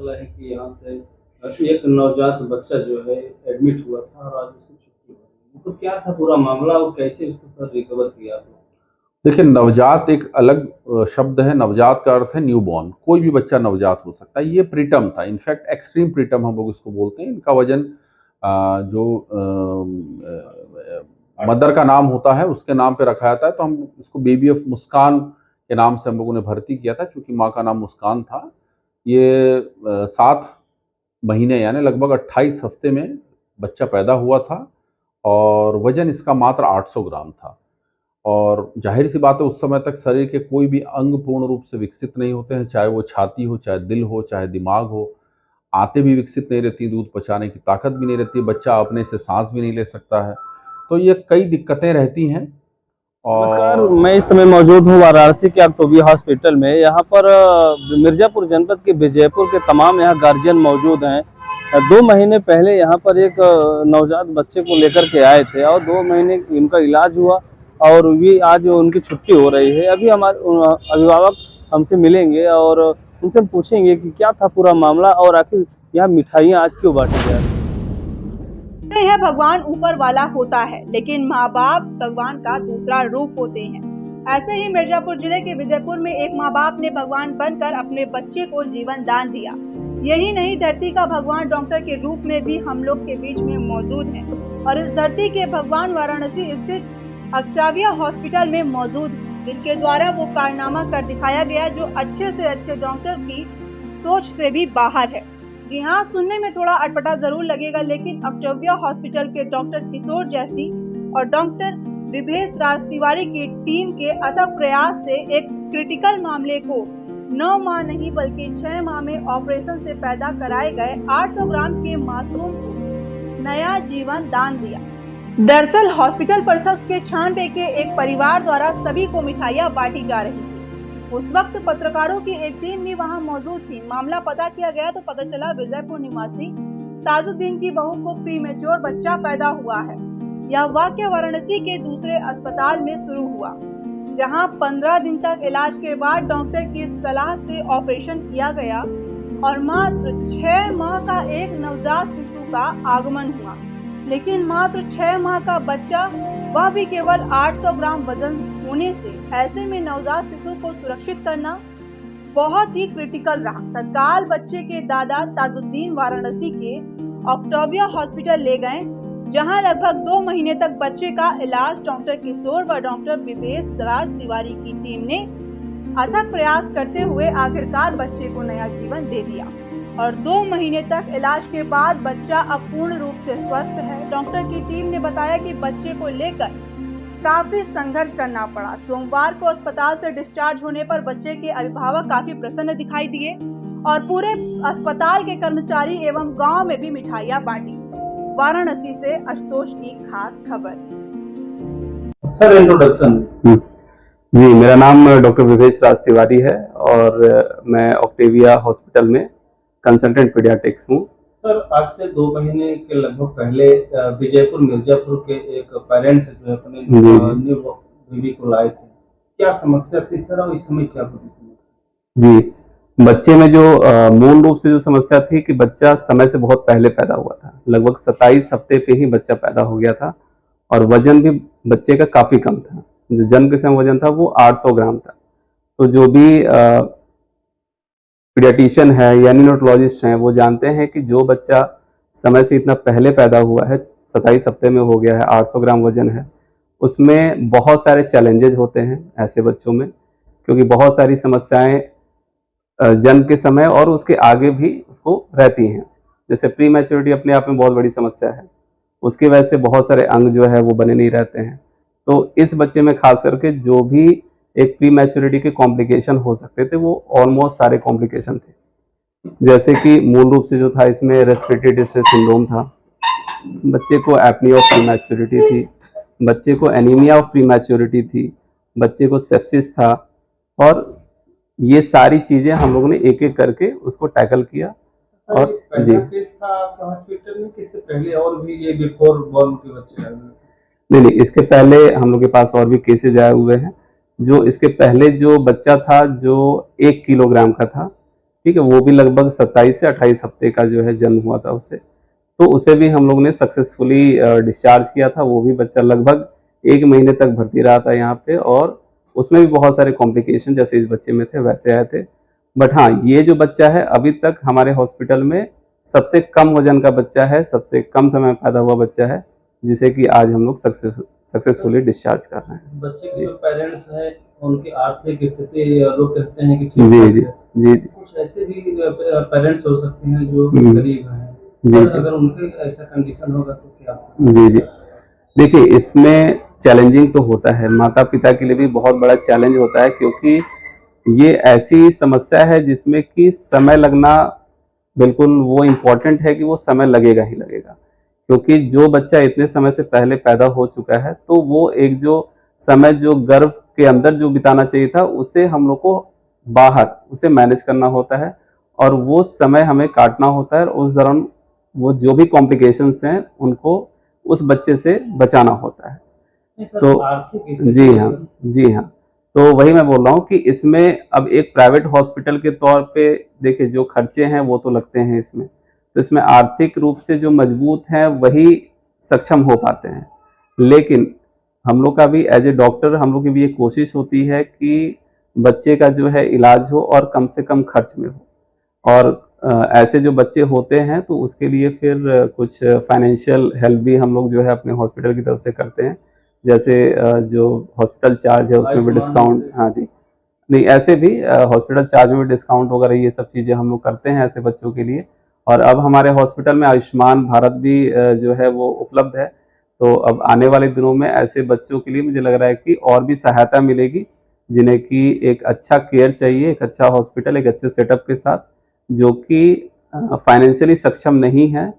चला है कि यहाँ से एक नवजात बच्चा जो है एडमिट हुआ था और आज उसकी छुट्टी हो गई, तो क्या था पूरा मामला और कैसे उसको सर रिकवर किया आपने? देखिए, नवजात एक अलग शब्द है। नवजात का अर्थ है न्यूबॉर्न। कोई भी बच्चा नवजात हो सकता है। ये प्रीटर्म था, इनफैक्ट एक्सट्रीम प्रीटर्म हम लोग इसको बोलते हैं। इनका वजन जो मदर का नाम होता है उसके नाम पे रखा जाता है, तो हम इसको बेबी ऑफ मुस्कान के नाम से हम लोगों ने भर्ती किया था, चूंकि माँ का नाम मुस्कान था। ये 7 महीने यानी लगभग 28 हफ्ते में बच्चा पैदा हुआ था और वजन इसका मात्र 800 ग्राम था। और जाहिर सी बात है, उस समय तक शरीर के कोई भी अंग पूर्ण रूप से विकसित नहीं होते हैं, चाहे वो छाती हो, चाहे दिल हो, चाहे दिमाग हो। आंतें भी विकसित नहीं रहती, दूध पचाने की ताकत भी नहीं रहती, बच्चा अपने से सांस भी नहीं ले सकता है। तो ये कई दिक्कतें रहती हैं। नमस्कार, और मैं इस समय मौजूद हूँ वाराणसी के ऑक्टोबिया हॉस्पिटल में। यहाँ पर मिर्जापुर जनपद के विजयपुर के तमाम यहाँ गार्जियन मौजूद हैं। 2 महीने पहले यहाँ पर एक नवजात बच्चे को लेकर के आए थे और 2 महीने इनका इलाज हुआ और भी आज उनकी छुट्टी हो रही है। अभी हमारे अभिभावक हमसे मिलेंगे और उनसे हम पूछेंगे कि क्या था पूरा मामला और आखिर यहाँ मिठाइयाँ आज क्यों बांटी जा रही है। भगवान ऊपर वाला होता है, लेकिन माँ बाप भगवान का दूसरा रूप होते हैं। ऐसे ही मिर्जापुर जिले के विजयपुर में एक माँ बाप ने भगवान बनकर अपने बच्चे को जीवन दान दिया। यही नहीं, धरती का भगवान डॉक्टर के रूप में भी हम लोग के बीच में मौजूद है और इस धरती के भगवान वाराणसी स्थित ऑक्टाविया हॉस्पिटल में मौजूद है, जिनके द्वारा वो कारनामा कर दिखाया गया जो अच्छे से अच्छे डॉक्टर की सोच से भी बाहर है। जी हाँ, सुनने में थोड़ा अटपटा जरूर लगेगा, लेकिन ऑक्टाविया हॉस्पिटल के डॉक्टर किशोर जैसी और डॉक्टर विभेश राज तिवारी की टीम के अथक प्रयास से एक क्रिटिकल मामले को 9 माह नहीं बल्कि 6 माह में ऑपरेशन से पैदा कराए गए 800 ग्राम के मासूम को नया जीवन दान दिया। दरअसल हॉस्पिटल परिसर के छानबे के एक परिवार द्वारा सभी को मिठाइयाँ बांटी जा रही थी। उस वक्त पत्रकारों की एक टीम भी वहां मौजूद थी। मामला पता किया गया तो पता चला विजयपुर निवासी ताजुद्दीन की बहू को प्रीमेच्योर बच्चा पैदा हुआ है। यह वाकया वाराणसी के दूसरे अस्पताल में शुरू हुआ, जहां 15 दिन तक इलाज के बाद डॉक्टर की सलाह से ऑपरेशन किया गया और मात्र 6 माह का एक नवजात शिशु का आगमन हुआ। लेकिन मात्र 6 माह का बच्चा, वह भी केवल 800 ग्राम वजन होने से, ऐसे में नवजात शिशु को सुरक्षित करना बहुत ही क्रिटिकल रहा। तत्काल बच्चे के दादा ताजुद्दीन वाराणसी के ऑक्टाविया हॉस्पिटल ले गए, जहां लगभग 2 महीने तक बच्चे का इलाज डॉक्टर किशोर व डॉक्टर विभेश राज तिवारी की टीम ने अथक प्रयास करते हुए आखिरकार बच्चे को नया जीवन दे दिया और 2 महीने तक इलाज के बाद बच्चा अब पूर्ण रूप से स्वस्थ है। डॉक्टर की टीम ने बताया कि बच्चे को लेकर काफी संघर्ष करना पड़ा। सोमवार को अस्पताल से डिस्चार्ज होने पर बच्चे के अभिभावक काफी प्रसन्न दिखाई दिए और पूरे अस्पताल के कर्मचारी एवं गांव में भी मिठाइयां बांटी। वाराणसी से आशुतोष की खास खबर। Sir, introduction. जी, मेरा नाम डॉक्टर विभेश राज तिवारी है और मैं ऑक्टाविया हॉस्पिटल में कंसल्टेंट पीडियाट्रिक्स हूँ। सर, आज से 2 महीने के लगभग पहले विजयपुर मिर्जापुर के एक पेरेंट्स जो है अपने न्यू बेबी को लाए थे, क्या समस्या थी सर और इस समय क्या पोजीशन है? जी, बच्चे में जो मूल रूप से जो समस्या थी कि बच्चा समय से बहुत पहले पैदा हुआ था। लगभग 27 हफ्ते पे ही बच्चा पैदा हो गया था और वजन भी बच्चे का काफी कम था। जो जन्म के समय वजन था वो 800 ग्राम था। तो जो भी पीडियाट्रिशियन है या न्यूरोलॉजिस्ट हैं, वो जानते हैं कि जो बच्चा समय से इतना पहले पैदा हुआ है, 27 हफ्ते में हो गया है, 800 ग्राम वजन है, उसमें बहुत सारे चैलेंजेस होते हैं ऐसे बच्चों में, क्योंकि बहुत सारी समस्याएं जन्म के समय और उसके आगे भी उसको रहती हैं। जैसे प्री मैच्योरिटी अपने आप में बहुत बड़ी समस्या है, उसकी वजह से बहुत सारे अंग जो है वो बने नहीं रहते हैं। तो इस बच्चे में खास करके जो भी एक प्री मैच्योरिटी के कॉम्प्लिकेशन हो सकते थे, वो ऑलमोस्ट सारे कॉम्प्लिकेशन थे। जैसे कि मूल रूप से जो था, इसमें रेस्पिरेटरी डिस्ट्रेस सिंड्रोम था, बच्चे को एपनी ऑफ प्री मैच्योरिटी थी, बच्चे को एनीमिया ऑफ प्री मैच्योरिटी थी, बच्चे को सेप्सिस था और ये सारी चीजें हम लोगों ने एक एक करके उसको टैकल किया। और जी, केस था आपके हॉस्पिटल में, किससे पहले और भी ये बिफोर बॉर्न के बच्चे आए? नहीं, इसके पहले हम लोग के पास और भी केसेज आए हुए हैं। जो इसके पहले जो बच्चा था जो 1 किलोग्राम का था, ठीक है, वो भी लगभग 27 से 28 हफ्ते का जो है जन्म हुआ था उसे। तो उसे भी हम लोग ने सक्सेसफुली डिस्चार्ज किया था। वो भी बच्चा लगभग 1 महीने तक भर्ती रहा था यहाँ पे, और उसमें भी बहुत सारे कॉम्प्लिकेशन जैसे इस बच्चे में थे वैसे आए थे। बट हाँ, ये जो बच्चा है अभी तक हमारे हॉस्पिटल में सबसे कम वजन का बच्चा है, सबसे कम समय में पैदा हुआ बच्चा है, जिसे कि आज हम लोग सक्सेसफुली डिस्चार्ज कर रहे हैं। बच्चे के जो पेरेंट्स हैं उनकी आर्थिक स्थिति लोग कहते हैं कि जी ठीक जी है। जी जी कुछ ऐसे भी पेरेंट्स हो सकते हैं जो गरीब हैं, जी पर जी अगर उनके ऐसा कंडीशन होगा तो क्या? जी जी देखिए, इसमें चैलेंजिंग तो होता है, माता पिता के लिए भी बहुत बड़ा चैलेंज होता है, क्योंकि ये ऐसी समस्या है जिसमें कि समय लगना बिल्कुल वो इम्पोर्टेंट है कि वो समय लगेगा ही लगेगा। क्योंकि जो बच्चा इतने समय से पहले पैदा हो चुका है, तो वो एक जो समय जो गर्भ के अंदर जो बिताना चाहिए था, उसे हम लोग को बाहर उसे मैनेज करना होता है, और वो समय हमें काटना होता है, और उस दौरान वो जो भी कॉम्प्लिकेशंस हैं उनको उस बच्चे से बचाना होता है। नहीं सर, तो आर्थिक स्थिति जी हाँ, जी हाँ। तो वही मैं बोल रहा हूँ कि इसमें अब एक प्राइवेट हॉस्पिटल के तौर पे देखिए जो खर्चे हैं वो तो लगते हैं इसमें। तो इसमें आर्थिक रूप से जो मजबूत हैं वही सक्षम हो पाते हैं। लेकिन हम लोग का भी एज ए डॉक्टर हम लोग की भी ये कोशिश होती है कि बच्चे का जो है इलाज हो और कम से कम खर्च में हो। और ऐसे जो बच्चे होते हैं तो उसके लिए फिर कुछ फाइनेंशियल हेल्प भी हम लोग जो है अपने हॉस्पिटल की तरफ से करते हैं। जैसे जो हॉस्पिटल चार्ज है उसमें भी डिस्काउंट, हाँ जी, नहीं ऐसे भी हॉस्पिटल चार्ज में भी डिस्काउंट वगैरह ये सब चीज़ें हम लोग करते हैं ऐसे बच्चों के लिए। और अब हमारे हॉस्पिटल में आयुष्मान भारत भी जो है वो उपलब्ध है। तो अब आने वाले दिनों में ऐसे बच्चों के लिए मुझे लग रहा है कि और भी सहायता मिलेगी, जिन्हें कि एक अच्छा केयर चाहिए, एक अच्छा हॉस्पिटल, एक अच्छे सेटअप के साथ, जो कि फाइनेंशियली सक्षम नहीं है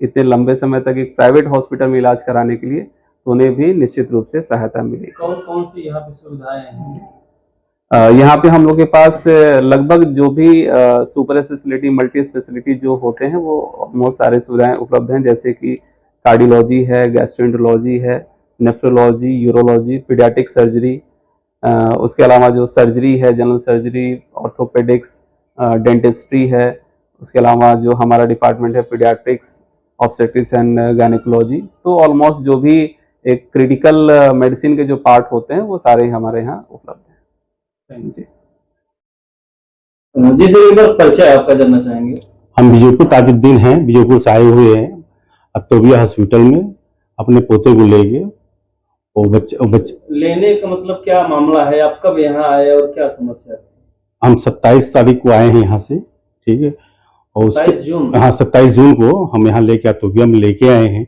इतने लंबे समय तक एक प्राइवेट हॉस्पिटल में इलाज कराने के लिए, तो उन्हें भी निश्चित रूप से सहायता मिलेगी। कौन कौन सी यहाँ पे सुविधाएं हैं? यहाँ पे हम लोग के पास लगभग जो भी सुपर स्पेशलिटी, मल्टी स्पेशलिटी जो होते हैं वो ऑलमोस्ट सारे सुविधाएं उपलब्ध हैं। जैसे कि कार्डियोलॉजी है, गैस्ट्रोएंटरोलॉजी है, नेफ्रोलॉजी, यूरोलॉजी, पीडियाट्रिक सर्जरी, उसके अलावा जो सर्जरी है, जनरल सर्जरी, ऑर्थोपेडिक्स, डेंटिस्ट्री है, उसके अलावा जो हमारा डिपार्टमेंट है पीडियाट्रिक्स, ऑब्स्टेट्रिक्स एंड गायनेकोलॉजी। तो ऑलमोस्ट जो भी एक क्रिटिकल मेडिसिन के जो पार्ट होते हैं वो सारे हमारे यहाँ उपलब्ध हैं। जी जी सर, एक बार परिचय आपका जानना चाहेंगे। हम विजयपुर ताजुद्दीन हैं, विजयपुर से आए हुए हैं अत्तोबिया हॉस्पिटल में अपने पोते को लेके। और बच्चे लेने का मतलब क्या मामला है? आप कब यहाँ आए और क्या समस्या है? हम 27 तारीख को आए हैं यहाँ से, ठीक है। और 27 जून? हाँ, 27 जून को हम यहाँ लेके अत्तोबिया में लेके आए हैं।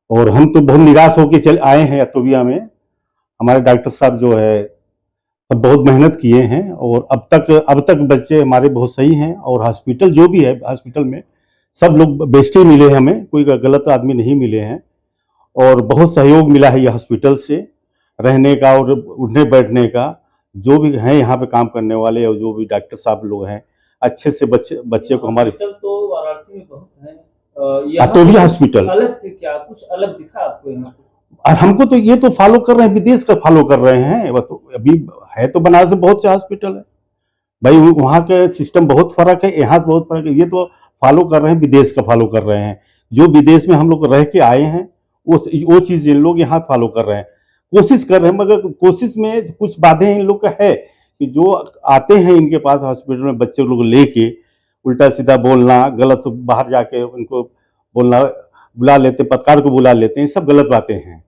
और हम तो बहुत निराश होके चले आए हैं अत्तोबिया में। हमारे डॉक्टर साहब जो है सब बहुत मेहनत किए हैं, और अब तक बच्चे हमारे बहुत सही हैं। और हॉस्पिटल जो भी है, हॉस्पिटल में सब लोग बेस्ट ही मिले, हमें कोई गलत आदमी नहीं मिले हैं। और बहुत सहयोग मिला है ये हॉस्पिटल से, रहने का और उठने बैठने का। जो भी हैं यहाँ पे काम करने वाले और जो भी डॉक्टर साहब लोग हैं, अच्छे से बच्चे को हमारे। हॉस्पिटल तो वाराणसी में बहुत है, अत्तोबिया हॉस्पिटल अलग से क्या कुछ अलग दिखा आपको यहाँ पे? और हमको तो ये तो फॉलो कर रहे हैं, विदेश का फॉलो कर रहे हैं। वो तो अभी है तो बनारस में बहुत से हॉस्पिटल है भाई, वहाँ के सिस्टम बहुत फर्क है, यहाँ बहुत फर्क है। ये तो फॉलो कर रहे हैं, विदेश का फॉलो कर रहे हैं। जो विदेश में हम लोग रह के आए हैं वो चीज़ इन लोग यहाँ फॉलो कर रहे हैं, कोशिश कर रहे हैं। मगर कोशिश में कुछ बाधे इन लोग का है कि जो आते हैं इनके पास हॉस्पिटल में बच्चे लोग लेके, उल्टा सीधा बोलना, गलत बाहर जाके उनको बोलना, बुला लेते, पत्रकार को बुला लेते हैं, सब गलत बातें हैं।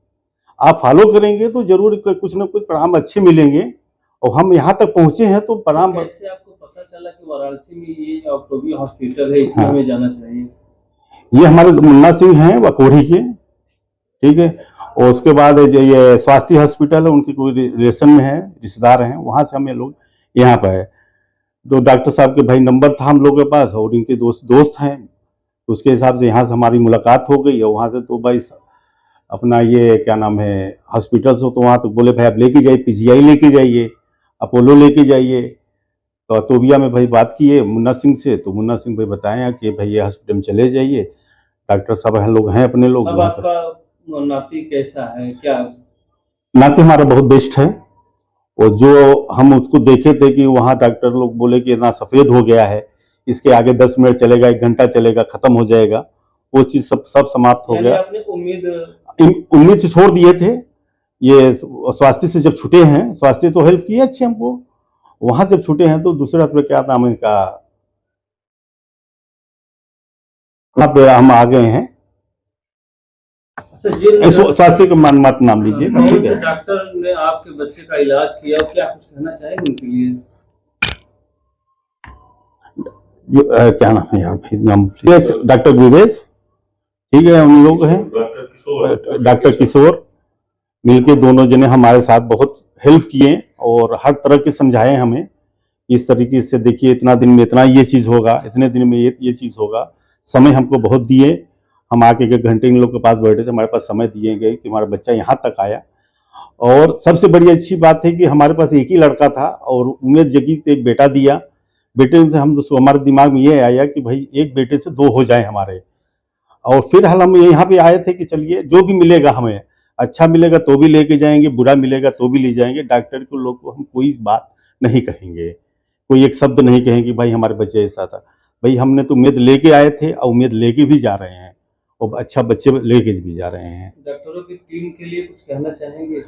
आप फॉलो करेंगे तो जरूर कुछ ना कुछ परिणाम अच्छे मिलेंगे। और हम यहाँ तक पहुँचे हैं तो परिणाम। कैसे आपको पता चला कि वाराणसी में ये अत्तोबिया हॉस्पिटल है, इसमें हमें जाना चाहिए? ये हमारे मुन्ना सिंह हैं वकोड़ी के, ठीक है। और उसके बाद ये स्वास्थ्य हॉस्पिटल है, उनकी कोई रिलेशन में है, रिश्तेदार हैं, वहाँ से हम ये लोग यहाँ पर है। तो डॉक्टर साहब के भाई नंबर था हम लोग के पास, और इनके दोस्त हैं, उसके हिसाब से यहाँ से हमारी मुलाकात हो गई। और वहाँ से तो भाई अपना ये क्या नाम है हॉस्पिटल से, तो वहाँ तो बोले भाई आप लेके जाइए, पीजीआई लेके जाइए, अपोलो लेके जाइए। तो अत्तोबिया में भाई बात किए मुन्ना सिंह से, तो मुन्ना सिंह भाई बताया कि भाई ये हॉस्पिटल में चले जाइए, डॉक्टर साहब हम लोग हैं अपने लोग। अब आपका नाती कैसा है? क्या नाती हमारा बहुत बेस्ट है। और जो हम उसको देखे थे कि वहाँ डॉक्टर लोग बोले कि इतना सफ़ेद हो गया है, इसके आगे 10 मिनट चलेगा, 1 घंटा चलेगा, खत्म हो जाएगा, वो चीज सब समाप्त हो गया। आपने उम्मीद से छोड़ दिए थे। ये स्वास्थ्य से जब छूटे हैं, स्वास्थ्य तो हेल्प किए अच्छे हमको, वहां जब छूटे हैं तो दूसरे हाथ में क्या नाम है इनका, वहां पे हम आ गए हैं। स्वास्थ्य का मत नाम लीजिए, ठीक है। डॉक्टर ने आपके बच्चे का इलाज किया, क्या कुछ कहना चाहेंगे उनके लिए? क्या नाम है यार भाई, नाम डॉक्टर विवेश, ठीक है, उन लोग हैं, डॉक्टर किशोर, मिलके दोनों जने हमारे साथ बहुत हेल्प किए और हर तरह के समझाए हमें इस तरीके से, देखिए इतना दिन में इतना ये चीज़ होगा, इतने दिन में ये चीज़ होगा। समय हमको बहुत दिए, हम आके 1 घंटे इन लोग के पास बैठे थे, हमारे पास समय दिए गए कि हमारा बच्चा यहाँ तक आया। और सबसे बड़ी अच्छी बात है कि हमारे पास एक ही लड़का था और उम्मीद जगी तो एक बेटा दिया। बेटे से हम हमारे दिमाग में ये आया कि भाई एक बेटे से 2 हो जाए हमारे। और फिर हम यहाँ पे आए थे कि चलिए जो भी मिलेगा हमें, अच्छा मिलेगा तो भी लेके जाएंगे, बुरा मिलेगा तो भी ले जाएंगे। डॉक्टर को लोग को हम कोई बात नहीं कहेंगे, कोई एक शब्द नहीं कहेंगे भाई हमारे बच्चे ऐसा था। भाई हमने तो उम्मीद लेके आए थे और उम्मीद लेके भी जा रहे हैं और अच्छा बच्चे लेके भी जा रहे हैं। डॉक्टरों की टीम के लिए कुछ कहना चाहेंगे?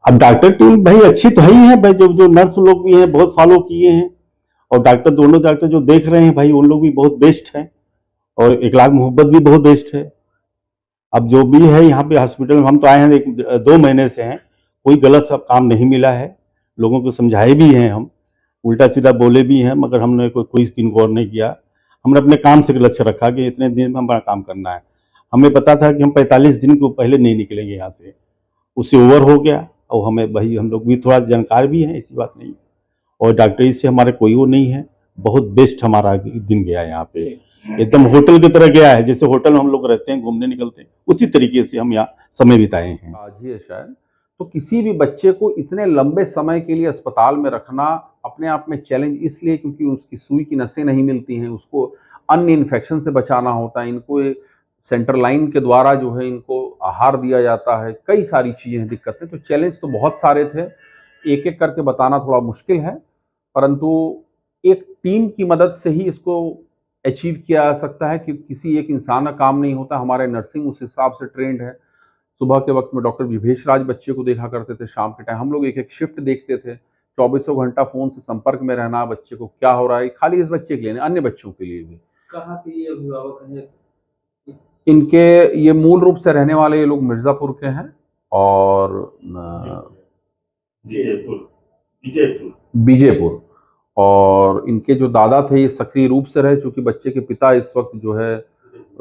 अब डॉक्टर टीम भाई अच्छी तो ही है भाई, जो नर्स लोग भी हैं बहुत फॉलो किए हैं, और डॉक्टर दोनों डॉक्टर जो देख रहे हैं भाई उन लोग भी बहुत बेस्ट हैं, और 1 लाख मोहब्बत भी बहुत बेस्ट है। अब जो भी है यहाँ पे हॉस्पिटल में, हम तो आए हैं 2 महीने से हैं, कोई गलत काम नहीं मिला है, लोगों को समझाए भी हैं, हम उल्टा सीधा बोले भी हैं, मगर हमने कोई स्किन गौर नहीं किया। हमने अपने काम से लक्ष्य रखा कि इतने दिन में हमारा काम करना है। हमें पता था कि हम 45 दिन को पहले नहीं निकलेंगे यहाँ से, उससे ओवर हो गया। और हमें भाई हम लोग भी थोड़ा जानकार भी हैं, ऐसी बात नहीं, और डॉक्टरी से हमारे कोई वो नहीं है, बहुत बेस्ट हमारा दिन गया यहाँ पे, एकदम होटल की तरह गया है। जैसे होटल में हम लोग रहते हैं, घूमने निकलते हैं, उसी तरीके से हम यहाँ समय बिताए हैं। आज ही है शायद। तो किसी भी बच्चे को इतने लंबे समय के लिए अस्पताल में रखना अपने आप में चैलेंज इसलिए क्योंकि उसकी सुई की नसें नहीं मिलती हैं, उसको अन्य इन्फेक्शन से बचाना होता है, इनको सेंट्रल लाइन के द्वारा जो है इनको आहार दिया जाता है, कई सारी चीज़ें हैं, दिक्कतें। तो चैलेंज तो बहुत सारे थे, एक एक करके बताना थोड़ा मुश्किल है, परंतु एक टीम की मदद से ही इसको अचीव किया जा सकता है कि किसी एक इंसान का काम नहीं होता। हमारे नर्सिंग उस हिसाब से ट्रेंड है। सुबह के वक्त में डॉक्टर विभेश राज बच्चे को देखा करते थे, शाम के टाइम हम लोग एक एक शिफ्ट देखते थे, 24 घंटा फ़ोन से संपर्क में रहना, बच्चे को क्या हो रहा है, खाली इस बच्चे के लिए नहीं, अन्य बच्चों के लिए भी। कहाँ के ये अभिभावक हैं? इनके ये मूल रूप से रहने वाले ये लोग मिर्ज़ापुर के हैं और बीजेपुर, और इनके जो दादा थे ये सक्रिय रूप से रहे, चूँकि बच्चे के पिता इस वक्त जो है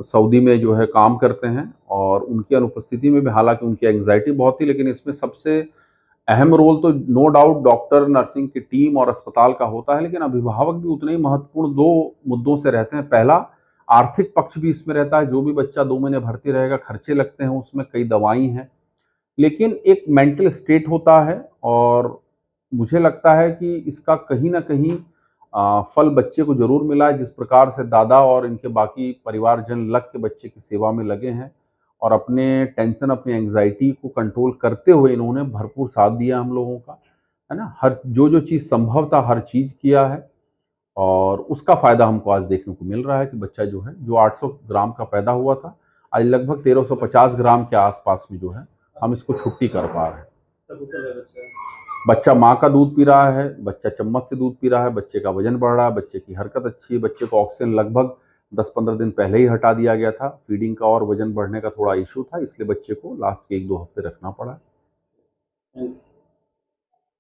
सऊदी में जो है काम करते हैं, और उनकी अनुपस्थिति में भी हालांकि उनकी एंग्जाइटी बहुत थी, लेकिन इसमें सबसे अहम रोल तो नो डाउट डॉक्टर, नर्सिंग की टीम और अस्पताल का होता है, लेकिन अभिभावक भी उतने ही महत्वपूर्ण 2 मुद्दों से रहते हैं। पहला, आर्थिक पक्ष भी इसमें रहता है, जो भी बच्चा 2 महीने भर्ती रहेगा खर्चे लगते हैं उसमें, कई दवाई हैं, लेकिन एक मेंटल स्टेट होता है, और मुझे लगता है कि इसका कहीं ना कहीं फल बच्चे को जरूर मिला है। जिस प्रकार से दादा और इनके बाकी परिवारजन लग के बच्चे की सेवा में लगे हैं और अपने टेंशन, अपनी एंग्जाइटी को कंट्रोल करते हुए इन्होंने भरपूर साथ दिया हम लोगों का, है ना। हर जो चीज़ संभव था हर चीज़ किया है, और उसका फ़ायदा हमको आज देखने को मिल रहा है कि बच्चा जो है, जो 800 ग्राम का पैदा हुआ था, आज लगभग 1350 ग्राम के आसपास में जो है हम इसको छुट्टी कर पा रहे हैं। बच्चा माँ का दूध पी रहा है, बच्चा चम्मच से दूध पी रहा है, बच्चे का वजन बढ़ रहा है, बच्चे की हरकत अच्छी है, बच्चे को ऑक्सीजन लगभग 10-15 दिन पहले ही हटा दिया गया था। फीडिंग का और वजन बढ़ने का थोड़ा इशू था, इसलिए बच्चे को लास्ट के 1-2 हफ्ते रखना पड़ा।